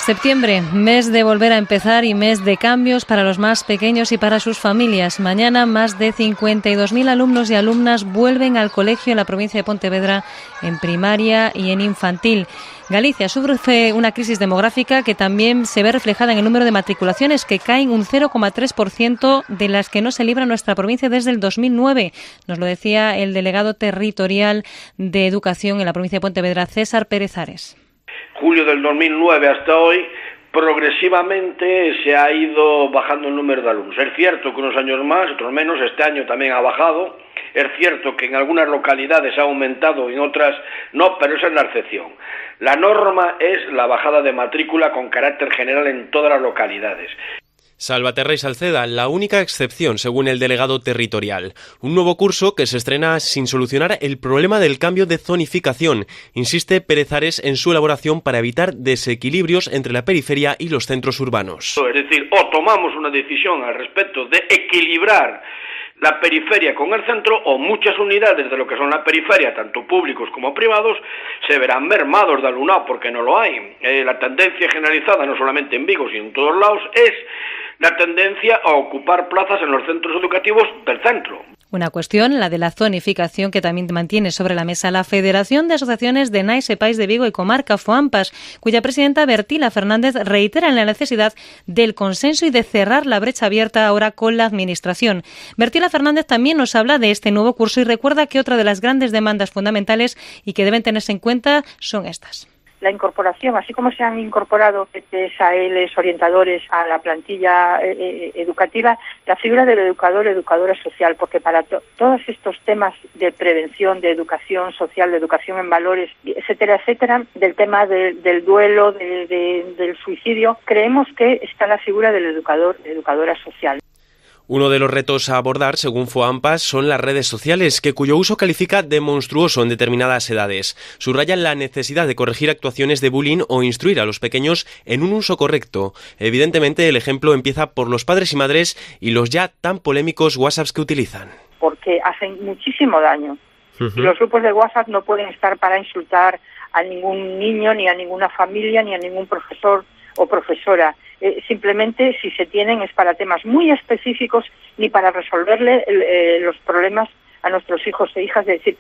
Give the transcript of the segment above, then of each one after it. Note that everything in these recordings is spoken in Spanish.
Septiembre, mes de volver a empezar y mes de cambios para los más pequeños y para sus familias. Mañana más de 52.000 alumnos y alumnas vuelven al colegio en la provincia de Pontevedra en primaria y en infantil. Galicia sufre una crisis demográfica que también se ve reflejada en el número de matriculaciones, que caen un 0,3% de las que no se libra nuestra provincia desde el 2009. Nos lo decía el delegado territorial de Educación en la provincia de Pontevedra, César Pérez Ares. Julio del 2009 hasta hoy, progresivamente se ha ido bajando el número de alumnos. Es cierto que unos años más, otros menos, este año también ha bajado. Es cierto que en algunas localidades ha aumentado, en otras no, pero esa es la excepción. La norma es la bajada de matrícula con carácter general en todas las localidades. Salvaterra y Salceda, la única excepción, según el delegado territorial. Un nuevo curso que se estrena sin solucionar el problema del cambio de zonificación. Insiste Pérez Ares en su elaboración para evitar desequilibrios entre la periferia y los centros urbanos. Es decir, o tomamos una decisión al respecto de equilibrar la periferia con el centro, o muchas unidades de lo que son la periferia, tanto públicos como privados, se verán mermados de alumnado porque no lo hay. La tendencia generalizada, no solamente en Vigo, sino en todos lados, es la tendencia a ocupar plazas en los centros educativos del centro. Una cuestión, la de la zonificación, que también mantiene sobre la mesa la Federación de Asociaciones de Nais e Pais de Vigo y Comarca, FOAMPAS, cuya presidenta Bertila Fernández reitera la necesidad del consenso y de cerrar la brecha abierta ahora con la Administración. Bertila Fernández también nos habla de este nuevo curso y recuerda que otra de las grandes demandas fundamentales y que deben tenerse en cuenta son estas. La incorporación, así como se han incorporado ALs, orientadores a la plantilla educativa, la figura del educador, educadora social, porque para todos estos temas de prevención, de educación social, de educación en valores, etcétera, etcétera, del tema del duelo, del suicidio, creemos que está la figura del educador, educadora social. Uno de los retos a abordar, según FOAMPAS, son las redes sociales, cuyo uso califica de monstruoso en determinadas edades. Subrayan la necesidad de corregir actuaciones de bullying o instruir a los pequeños en un uso correcto. Evidentemente, el ejemplo empieza por los padres y madres y los ya tan polémicos WhatsApps que utilizan. Porque hacen muchísimo daño. Y los grupos de WhatsApp no pueden estar para insultar a ningún niño, ni a ninguna familia, ni a ningún profesor o profesora. Simplemente, si se tienen, es para temas muy específicos ni para resolverle los problemas a nuestros hijos e hijas. Es decir,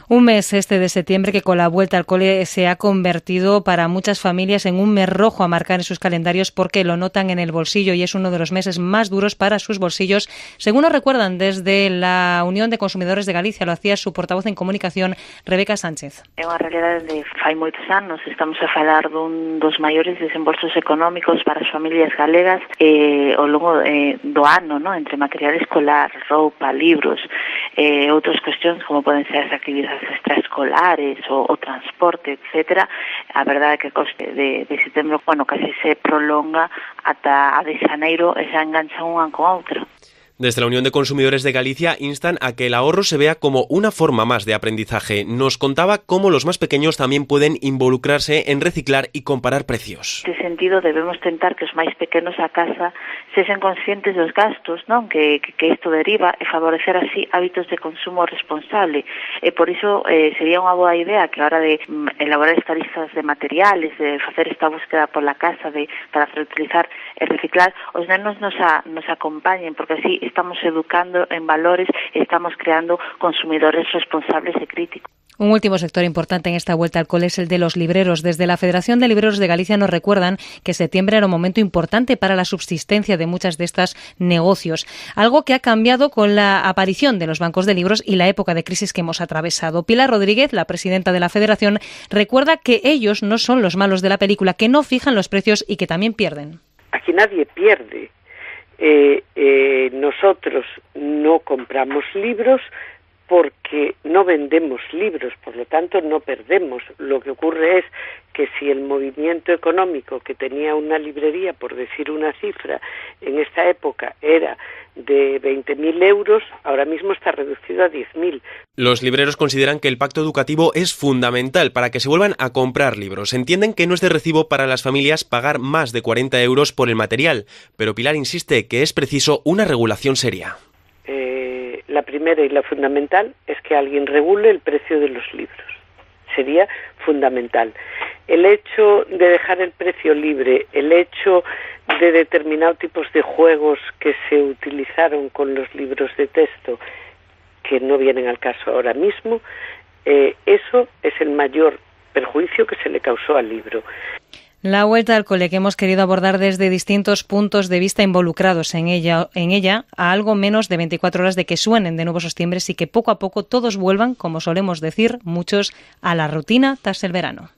un mes este de septiembre que con la vuelta al cole se ha convertido para muchas familias en un mes rojo a marcar en sus calendarios porque lo notan en el bolsillo y es uno de los meses más duros para sus bolsillos, según nos recuerdan desde la Unión de Consumidores de Galicia. Lo hacía su portavoz en comunicación, Rebeca Sánchez. É unha realidade de fai moitos anos, estamos a falar dos maiores desembolsos económicos para as familias galegas ao longo do ano, ¿no? Entre material escolar, roupa, libros, outras cuestións como poden ser as actividades extraescolares o transporte, etcétera. A verdade é que o coste de setembro, casi se prolonga ata a de xaneiro e xa enganchan unha con outra. Desde la Unión de Consumidores de Galicia instan a que el ahorro se vea como una forma más de aprendizaje. Nos contaba cómo los más pequeños también pueden involucrarse en reciclar y comparar precios. En este sentido, debemos tentar que os máis pequenos a casa sexen conscientes dos gastos, non, que isto deriva e favorecer así hábitos de consumo responsable. E por iso sería unha boa idea que a hora de elaborar estas listas de materiales, de facer esta búsqueda pola casa para reutilizar e reciclar, os nenos nos acompañen, porque así estamos educando en valores e estamos creando consumidores responsables e críticos. Un último sector importante en esta vuelta al cole es el de los libreros. Desde la Federación de Libreros de Galicia nos recuerdan que septiembre era un momento importante para la subsistencia de muchas de estos negocios, algo que ha cambiado con la aparición de los bancos de libros y la época de crisis que hemos atravesado. Pilar Rodríguez, la presidenta de la Federación, recuerda que ellos no son los malos de la película, que no fijan los precios y que también pierden. Aquí nadie pierde. Nosotros no compramos libros porque no vendemos libros, por lo tanto no perdemos. Lo que ocurre es que si el movimiento económico que tenía una librería, por decir una cifra, en esta época era de 20.000 euros, ahora mismo está reducido a 10.000. Los libreros consideran que el pacto educativo es fundamental para que se vuelvan a comprar libros. Entienden que no es de recibo para las familias pagar más de 40 euros por el material, pero Pilar insiste que es preciso una regulación seria. La primera y la fundamental es que alguien regule el precio de los libros. sería fundamental. El hecho de dejar el precio libre, el hecho de determinados tipos de juegos que se utilizaron con los libros de texto, que no vienen al caso ahora mismo, eso es el mayor perjuicio que se le causó al libro. La vuelta al cole que hemos querido abordar desde distintos puntos de vista involucrados en ella a algo menos de 24 horas de que suenen de nuevo esos timbres y que poco a poco todos vuelvan, como solemos decir muchos, a la rutina tras el verano.